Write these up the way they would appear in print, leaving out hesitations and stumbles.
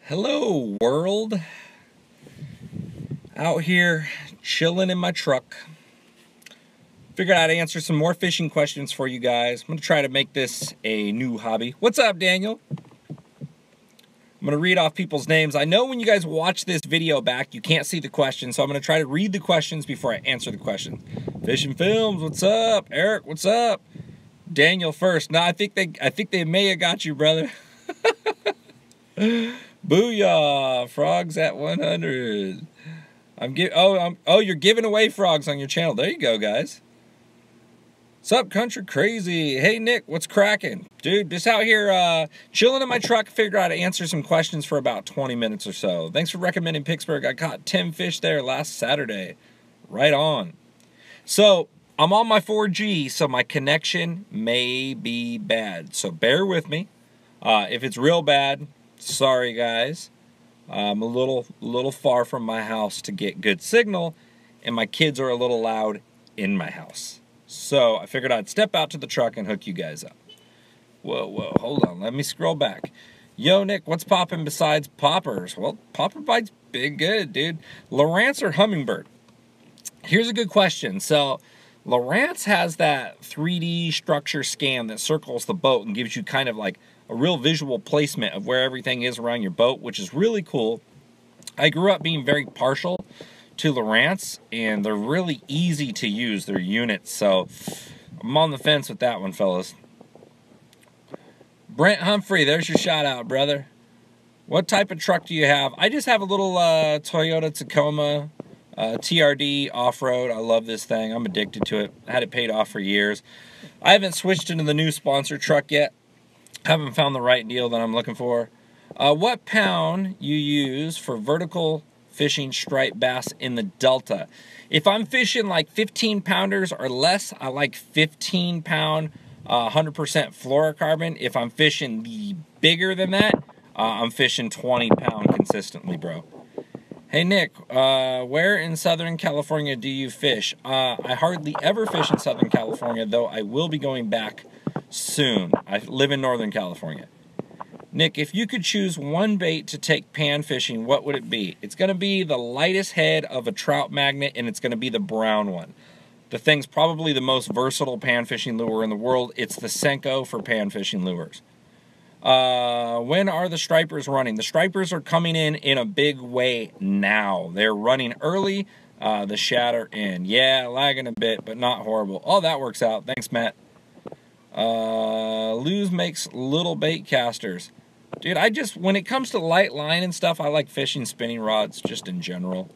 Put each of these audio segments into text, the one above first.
Hello, world. Out here chilling in my truck. Figured I'd answer some more fishing questions for you guys. I'm going to try to make this a new hobby. What's up, Daniel? I'm going to read off people's names. I know when you guys watch this video back, you can't see the questions, so I'm going to try to read the questions before I answer the question. Fishing Films, what's up? Eric, what's up? Daniel first. No, I think they may have got you, brother. Booyah! Frogs at 100. You're giving away frogs on your channel. There you go, guys. Sup, country crazy? Hey, Nick, what's cracking? Dude, just out here chilling in my truck. Figured out how to answer some questions for about 20 minutes or so. Thanks for recommending Pittsburgh. I caught 10 fish there last Saturday. Right on. So, I'm on my 4G, so my connection may be bad. So, bear with me. If it's real bad, sorry, guys. I'm a little far from my house to get good signal, and my kids are a little loud in my house. So I figured I'd step out to the truck and hook you guys up. Whoa, hold on. Let me scroll back. Yo, Nick, what's popping besides poppers? Well, popper bites big good, dude. Lowrance or hummingbird? Here's a good question. So Lowrance has that 3D structure scan that circles the boat and gives you kind of like a real visual placement of where everything is around your boat, which is really cool. I grew up being very partial to Lowrance, and they're really easy to use, their units, so I'm on the fence with that one, fellas. Brent Humphrey, there's your shout out, brother. What type of truck do you have? I just have a little Toyota Tacoma TRD off-road. I love this thing. I'm addicted to it. I had it paid off for years. I haven't switched into the new sponsor truck yet. Haven't found the right deal that I'm looking for. What pound you use for vertical fishing striped bass in the Delta? If I'm fishing like 15 pounders or less, I like 15 pound 100% fluorocarbon. If I'm fishing the bigger than that, I'm fishing 20 pound consistently, bro. Hey Nick, where in Southern California do you fish? I hardly ever fish in Southern California, though I will be going back soon. I live in Northern California. Nick, if you could choose one bait to take pan fishing, what would it be? It's going to be the lightest head of a trout magnet, and it's going to be the brown one. The thing's probably the most versatile pan fishing lure in the world. It's the Senko for pan fishing lures. When are the stripers running? The stripers are coming in a big way now. They're running early. The shad are in. Yeah, lagging a bit, but not horrible. Oh, that works out. Thanks, Matt. Luz makes little bait casters. Dude, when it comes to light line and stuff, I like fishing spinning rods just in general.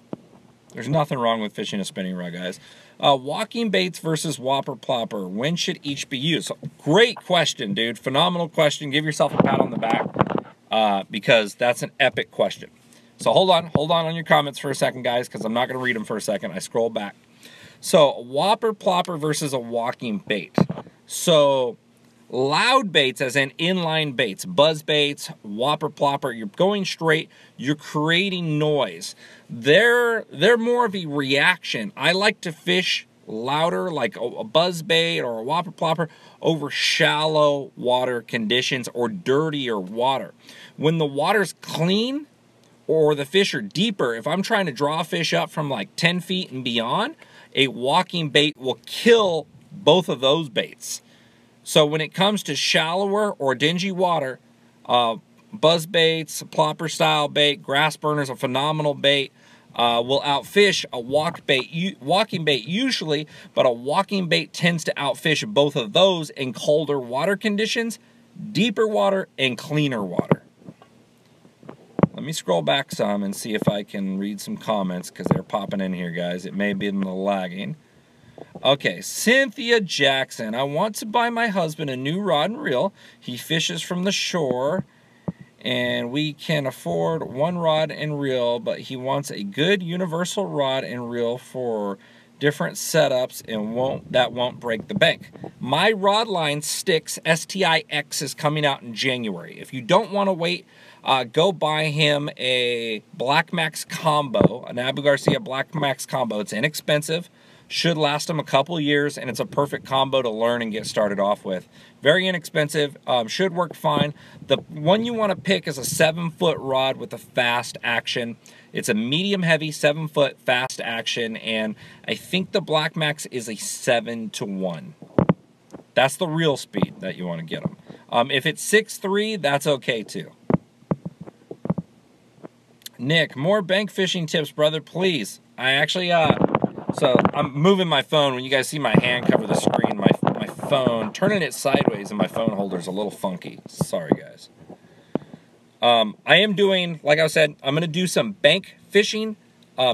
There's nothing wrong with fishing a spinning rod, guys. Walking baits versus whopper plopper. When should each be used? Great question, dude. Phenomenal question. Give yourself a pat on the back because that's an epic question. So hold on your comments for a second, guys, because I'm not going to read them for a second. I scroll back. So whopper plopper versus a walking bait. So loud baits, as in inline baits, buzz baits, whopper plopper, you're going straight, you're creating noise. They're more of a reaction. I like to fish louder, like a buzz bait or a whopper plopper, over shallow water conditions or dirtier water. When the water's clean or the fish are deeper, if I'm trying to draw fish up from like 10 feet and beyond, a walking bait will kill both of those baits. So when it comes to shallower or dingy water, buzz baits, plopper style bait, grass burners, a phenomenal bait, will outfish a walking bait usually, but a walking bait tends to outfish both of those in colder water conditions, deeper water, and cleaner water. Let me scroll back some and see if I can read some comments because they're popping in here, guys. It may be in the lagging. Okay, Cynthia Jackson. I want to buy my husband a new rod and reel. He fishes from the shore, and we can afford one rod and reel, but he wants a good universal rod and reel for different setups and that won't break the bank. My rod line Stix STIX is coming out in January. If you don't want to wait, go buy him a Black Max combo, an Abu Garcia Black Max combo. It's inexpensive. Should last them a couple years, and it's a perfect combo to learn and get started off with. Very inexpensive, should work fine. The one you want to pick is a 7-foot rod with a fast action. It's a medium heavy 7-foot fast action, and I think the Black Max is a 7-to-1. That's the real speed that you want to get them. If it's 6'3", that's okay too. Nick, more bank fishing tips, brother, please. I actually, so I'm moving my phone. When you guys see my hand cover the screen, my phone, turning it sideways and my phone holder's a little funky. Sorry, guys. I am doing, like I said, I'm going to do some bank fishing,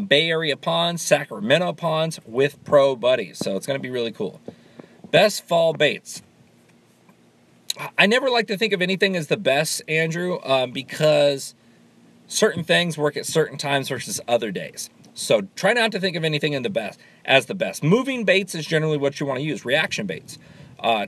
Bay Area ponds, Sacramento ponds with pro buddies. So it's going to be really cool. Best fall baits. I never like to think of anything as the best, Andrew, because certain things work at certain times versus other days. So try not to think of anything as the best. Moving baits is generally what you want to use. Reaction baits,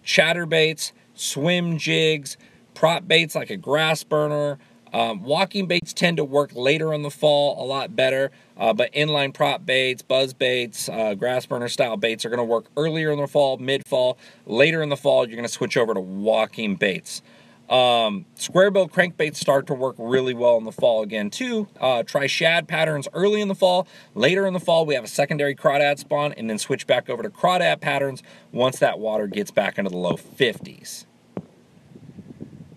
chatter baits, swim jigs, prop baits like a grass burner. Walking baits tend to work later in the fall a lot better, but inline prop baits, buzz baits, grass burner style baits are going to work earlier in the fall, mid-fall. Later in the fall, you're going to switch over to walking baits. Square bill crankbaits start to work really well in the fall again too. Try shad patterns early in the fall. Later in the fall, we have a secondary crawdad spawn, and then switch back over to crawdad patterns once that water gets back into the low 50s.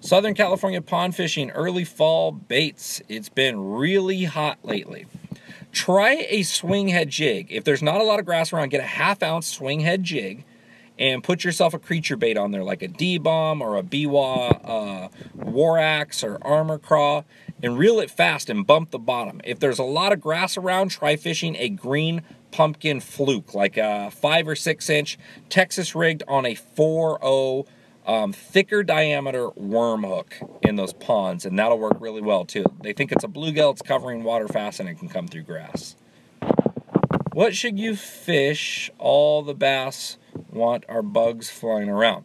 Southern California pond fishing, early fall baits. It's been really hot lately. Try a swing head jig. If there's not a lot of grass around, get a 1/2 ounce swing head jig and put yourself a creature bait on there, like a D-bomb or a Biwa war axe or armor craw, and reel it fast and bump the bottom. If there's a lot of grass around, try fishing a green pumpkin fluke, like a 5 or 6 inch Texas rigged on a 4.0 thicker diameter worm hook in those ponds, and that'll work really well too. They think it's a bluegill, it's covering water fast, and it can come through grass. What should you fish? All the bass want are bugs flying around.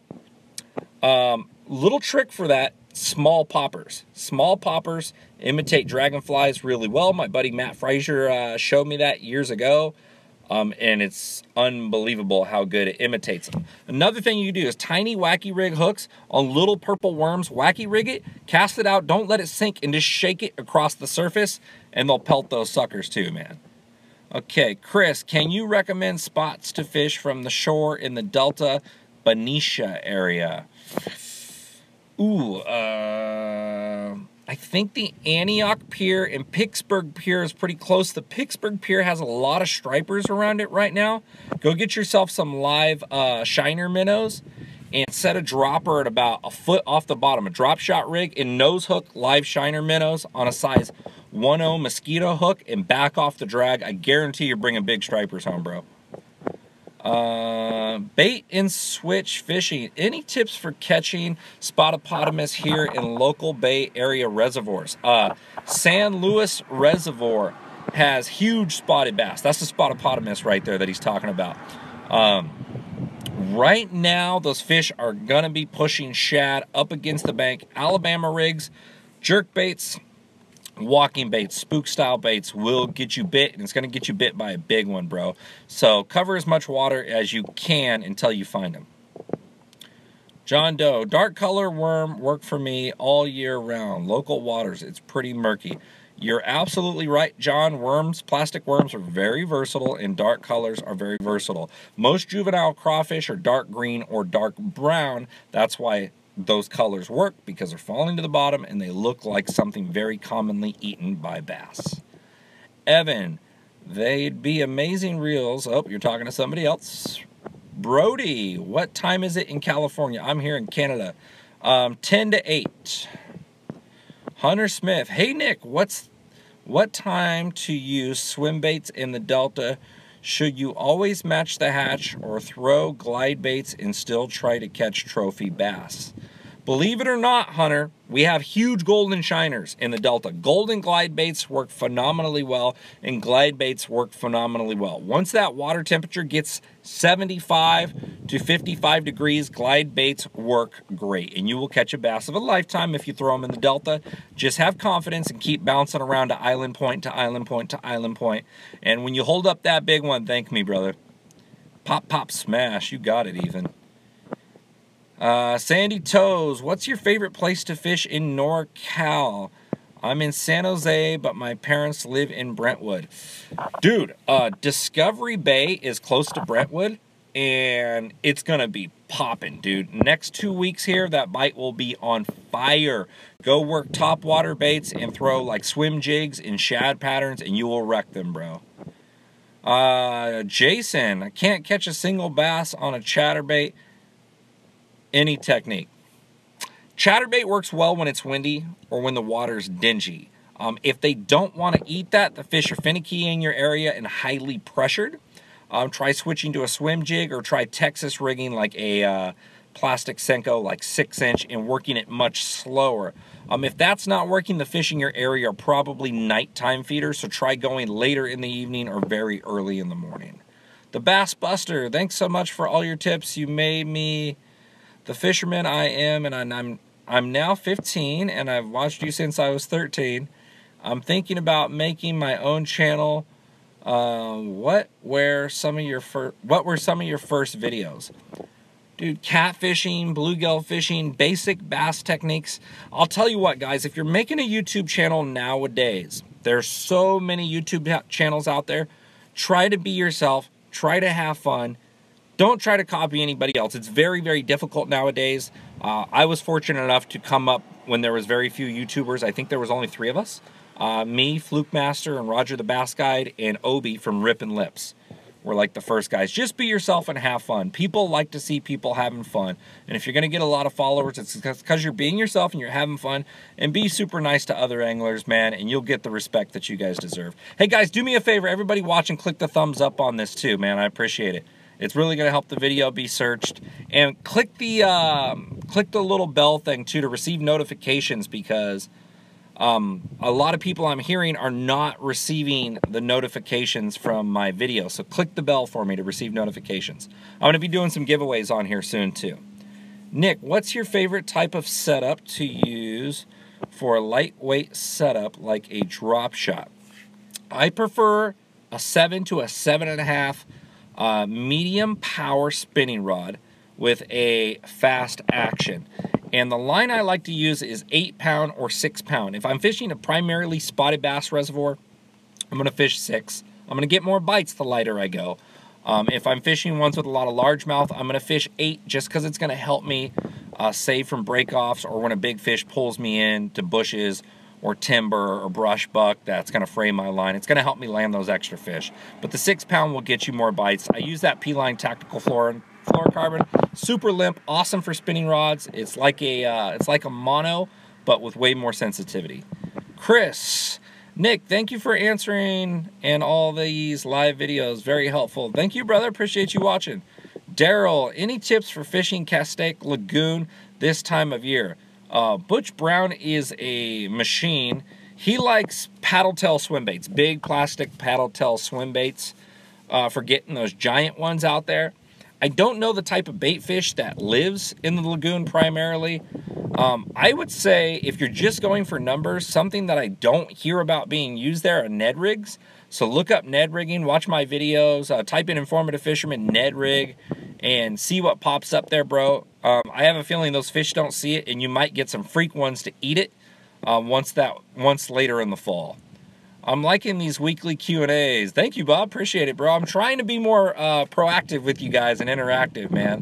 Little trick for that, small poppers. Small poppers imitate dragonflies really well. My buddy Matt Frazier showed me that years ago. And it's unbelievable how good it imitates them. Another thing you do is tiny wacky rig hooks on little purple worms. Wacky rig it, cast it out, don't let it sink, and just shake it across the surface, and they'll pelt those suckers too, man. Okay, Chris, can you recommend spots to fish from the shore in the Delta Benicia area? Ooh, I think the Antioch Pier and Pittsburgh Pier is pretty close. The Pittsburgh Pier has a lot of stripers around it right now. Go get yourself some live shiner minnows and set a dropper at about a foot off the bottom. A drop shot rig and nose hook live shiner minnows on a size 1.0 mosquito hook and back off the drag. I guarantee you're bringing big stripers home, bro. Bait and switch fishing. Any tips for catching spotopotamus here in local Bay Area reservoirs? San Luis Reservoir has huge spotted bass. That's the spotopotamus right there that he's talking about. Right now, those fish are going to be pushing shad up against the bank. Alabama rigs, jerk baits, walking baits, spook style baits will get you bit, and it's going to get you bit by a big one, bro. So cover as much water as you can until you find them. John Doe, dark color worm work for me all year round. Local waters, it's pretty murky. You're absolutely right, John. Worms, plastic worms are very versatile, and dark colors are very versatile. Most juvenile crawfish are dark green or dark brown. That's why those colors work, because they're falling to the bottom and they look like something very commonly eaten by bass. Evan, they'd be amazing reels. Oh, you're talking to somebody else. Brody, what time is it in California? I'm here in Canada. 10 to 8. Hunter Smith, hey Nick, what time to use swim baits in the Delta? Should you always match the hatch or throw glide baits and still try to catch trophy bass? Believe it or not, Hunter, we have huge golden shiners in the Delta. Golden glide baits work phenomenally well, and glide baits work phenomenally well. Once that water temperature gets 75 to 55 degrees, glide baits work great, and you will catch a bass of a lifetime if you throw them in the Delta. Just have confidence and keep bouncing around to island point to island point to island point. And when you hold up that big one, thank me, brother. Pop, pop, smash. You got it, even. Sandy Toes, what's your favorite place to fish in NorCal? I'm in San Jose, but my parents live in Brentwood. Dude, Discovery Bay is close to Brentwood, and it's going to be popping, dude. Next 2 weeks here, that bite will be on fire. Go work topwater baits and throw like swim jigs and shad patterns, and you will wreck them, bro. Jason, I can't catch a single bass on a chatterbait. Any technique. Chatterbait works well when it's windy or when the water's dingy. If they don't want to eat that, the fish are finicky in your area and highly pressured. Try switching to a swim jig or try Texas rigging like a plastic Senko, like 6-inch, and working it much slower. If that's not working, the fish in your area are probably nighttime feeders, so try going later in the evening or very early in the morning. The Bass Buster, thanks so much for all your tips. You made me the fisherman I am, and I'm now 15, and I've watched you since I was 13. I'm thinking about making my own channel. What were some of your first videos? Dude, catfishing, bluegill fishing, basic bass techniques. I'll tell you what, guys, if you're making a YouTube channel nowadays, there's so many YouTube channels out there. Try to be yourself. Try to have fun. Don't try to copy anybody else. It's very, very difficult nowadays. I was fortunate enough to come up when there was very few YouTubers. I think there was only 3 of us. Me, Fluke Master, and Roger the Bass Guide, and Obi from Rip and Lips were like the first guys. Just be yourself and have fun. People like to see people having fun. And if you're going to get a lot of followers, it's because you're being yourself and you're having fun. And be super nice to other anglers, man, and you'll get the respect that you guys deserve. Hey, guys, do me a favor. Everybody watching, click the thumbs up on this too, man. I appreciate it. It's really going to help the video be searched. And click the little bell thing, too, to receive notifications, because a lot of people I'm hearing are not receiving the notifications from my video. So click the bell for me to receive notifications. I'm going to be doing some giveaways on here soon, too. Nick, what's your favorite type of setup to use for a lightweight setup like a drop shot? I prefer a 7 to a 7.5 medium power spinning rod with a fast action. And the line I like to use is 8-pound or 6-pound. If I'm fishing a primarily spotted bass reservoir, I'm going to fish 6. I'm going to get more bites the lighter I go. If I'm fishing ones with a lot of largemouth, I'm going to fish 8 just because it's going to help me save from breakoffs or when a big fish pulls me into bushes or timber or brush buck that's going to frame my line. It's going to help me land those extra fish. But the 6-pound will get you more bites. I use that P-Line Tactical Fluorocarbon. Super limp, awesome for spinning rods. It's like a mono, but with way more sensitivity. Chris, Nick, thank you for answering and all these live videos. Very helpful. Thank you, brother. Appreciate you watching. Daryl, any tips for fishing Castaic Lagoon this time of year? Butch Brown is a machine. He likes paddle tail swim baits, big plastic paddle tail swim baits for getting those giant ones out there. I don't know the type of bait fish that lives in the lagoon primarily. I would say if you're just going for numbers, something that I don't hear about being used there are Ned rigs. So look up Ned rigging, watch my videos, type in Informative Fisherman Ned rig, and see what pops up there, bro. I have a feeling those fish don't see it, and you might get some freak ones to eat it once later in the fall. I'm liking these weekly Q&As. Thank you, Bob. Appreciate it, bro. I'm trying to be more proactive with you guys and interactive, man.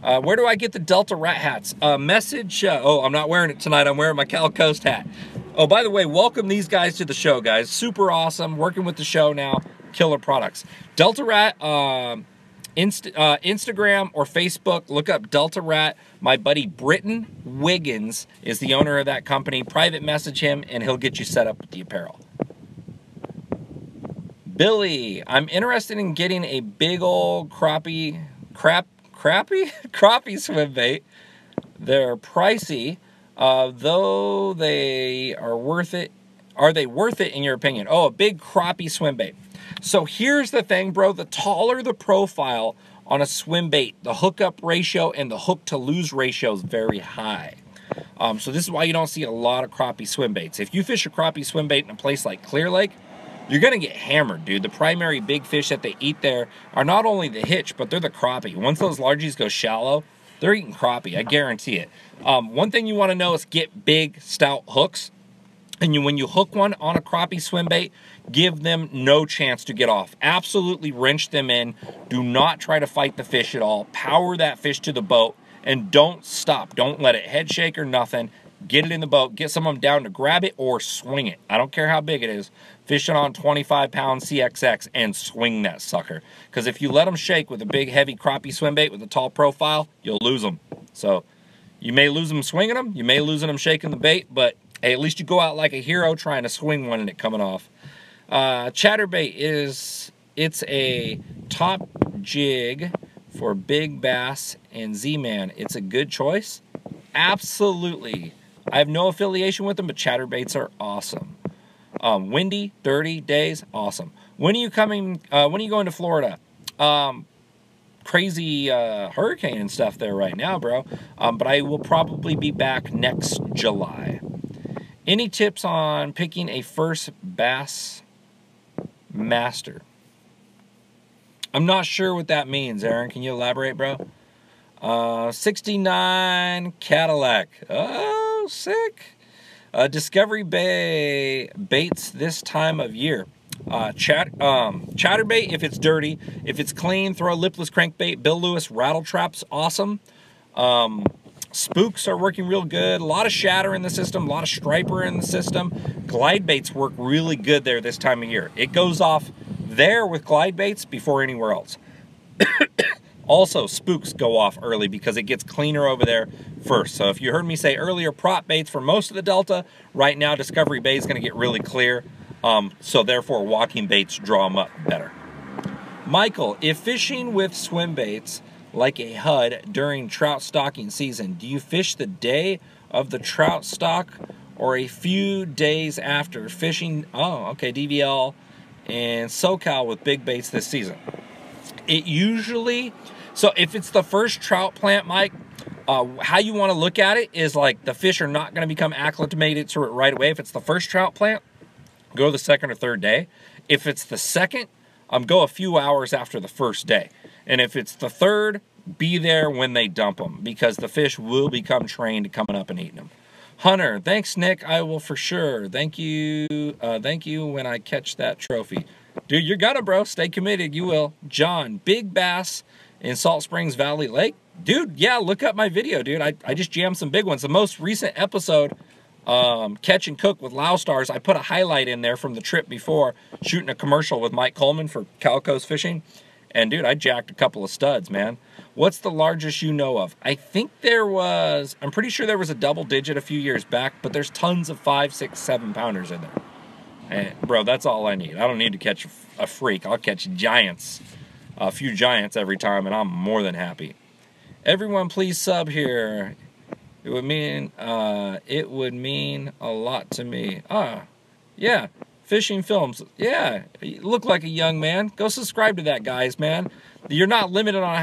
Where do I get the Delta Rat hats? Message. Oh, I'm not wearing it tonight. I'm wearing my Cal Coast hat. Oh, by the way, welcome these guys to the show, guys. Super awesome. Working with the show now. Killer products. Delta Rat, Instagram or Facebook, look up Delta Rat. My buddy Britton Wiggins is the owner of that company. Private message him, and he'll get you set up with the apparel. Billy, I'm interested in getting a big old crappie swim bait. They're pricey, though they are worth it. Are they worth it in your opinion? Oh, a big crappie swim bait. So here's the thing, bro. The taller the profile on a swim bait, the hookup ratio and the hook to lose ratio is very high. So this is why you don't see a lot of crappie swim baits. If you fish a crappie swim bait in a place like Clear Lake, you're going to get hammered, dude. The primary big fish that they eat there are not only the hitch, but they're the crappie. Once those largies go shallow, they're eating crappie. I guarantee it. One thing you want to know is get big, stout hooks. And when you hook one on a crappie swim bait, give them no chance to get off. Absolutely wrench them in. Do not try to fight the fish at all. Power that fish to the boat and don't stop. Don't let it head shake or nothing. Get it in the boat. Get some of them down to grab it or swing it. I don't care how big it is. Fish it on 25-pound CXX and swing that sucker. Because if you let them shake with a big, heavy crappie swim bait with a tall profile, you'll lose them. So you may lose them swinging them. You may lose them shaking the bait. But hey, at least you go out like a hero trying to swing one and it coming off. Chatterbait it's a top jig for big bass and Z-Man. It's a good choice. Absolutely. I have no affiliation with them, but chatterbaits are awesome. Windy, dirty days, awesome. When are you coming? When are you going to Florida? Crazy hurricane and stuff there right now, bro. But I will probably be back next July. Any tips on picking a first bass master? I'm not sure what that means, Aaron. Can you elaborate, bro? 69 Cadillac. Oh, sick. Discovery Bay baits this time of year. Chatterbait if it's dirty. If it's clean, throw a lipless crankbait. Bill Lewis rattle traps, awesome. Spooks are working real good. A lot of shatter in the system, a lot of striper in the system. Glide baits work really good there this time of year. It goes off there with glide baits before anywhere else. Also, spooks go off early because it gets cleaner over there first. So if you heard me say earlier, prop baits for most of the Delta, right now Discovery Bay is going to get really clear. So therefore, walking baits draw them up better. Michael, if fishing with swim baits like a HUD during trout stocking season, do you fish the day of the trout stock or a few days after fishing? Oh, okay, DVL and SoCal with big baits this season. It usually, so if it's the first trout plant, Mike, how you want to look at it is like the fish are not going to become acclimated to it right away. If it's the first trout plant, go the second or third day. If it's the second, go a few hours after the first day. And if it's the third, be there when they dump them because the fish will become trained to coming up and eating them. Hunter, thanks, Nick. I will for sure. Thank you when I catch that trophy. Dude, you're gonna, bro. Stay committed. You will. John, big bass in Salt Springs Valley Lake. Dude, yeah, look up my video, dude. I just jammed some big ones. The most recent episode, Catch and Cook with Loustars, I put a highlight in there from the trip before, shooting a commercial with Mike Coleman for Calico's Fishing. And, dude, I jacked a couple of studs, man. What's the largest you know of? I think I'm pretty sure there was a double digit a few years back, but there's tons of 5, 6, 7 pounders in there. And, bro, that's all I need. I don't need to catch a freak. I'll catch giants, a few giants every time, and I'm more than happy. Everyone, please sub here. It would mean a lot to me. Yeah, Fishing Films. Yeah, you look like a young man. Go subscribe to that, guys, man. You're not limited on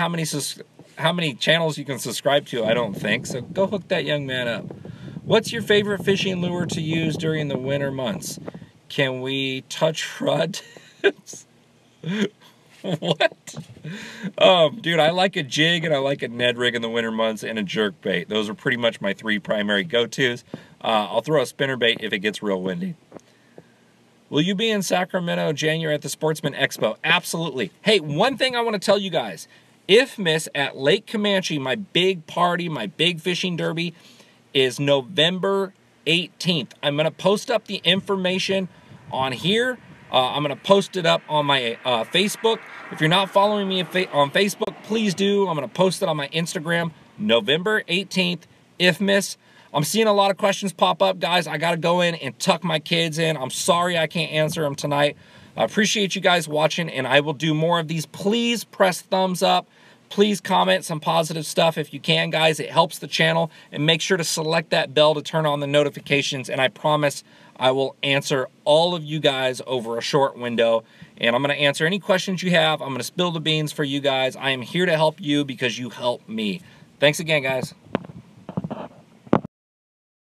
how many channels you can subscribe to, I don't think. So go hook that young man up. What's your favorite fishing lure to use during the winter months? Can we touch rod tips? What? Dude, I like a jig and I like a Ned rig in the winter months and a jerk bait. Those are pretty much my 3 primary go-tos. I'll throw a spinner bait if it gets real windy. Will you be in Sacramento January at the Sportsman Expo? Absolutely. Hey, one thing I want to tell you guys. IFMIS at Lake Comanche, my big party, my big fishing derby, is November 18th. I'm going to post up the information on here. I'm going to post it up on my Facebook. If you're not following me on Facebook, please do. I'm going to post it on my Instagram. November 18th, IFMIS. I'm seeing a lot of questions pop up, guys. I got to go in and tuck my kids in. I'm sorry I can't answer them tonight. I appreciate you guys watching, and I will do more of these. Please press thumbs up. Please comment some positive stuff if you can, guys. It helps the channel. And make sure to select that bell to turn on the notifications. And I promise I will answer all of you guys over a short window. And I'm going to answer any questions you have. I'm going to spill the beans for you guys. I am here to help you because you help me. Thanks again, guys.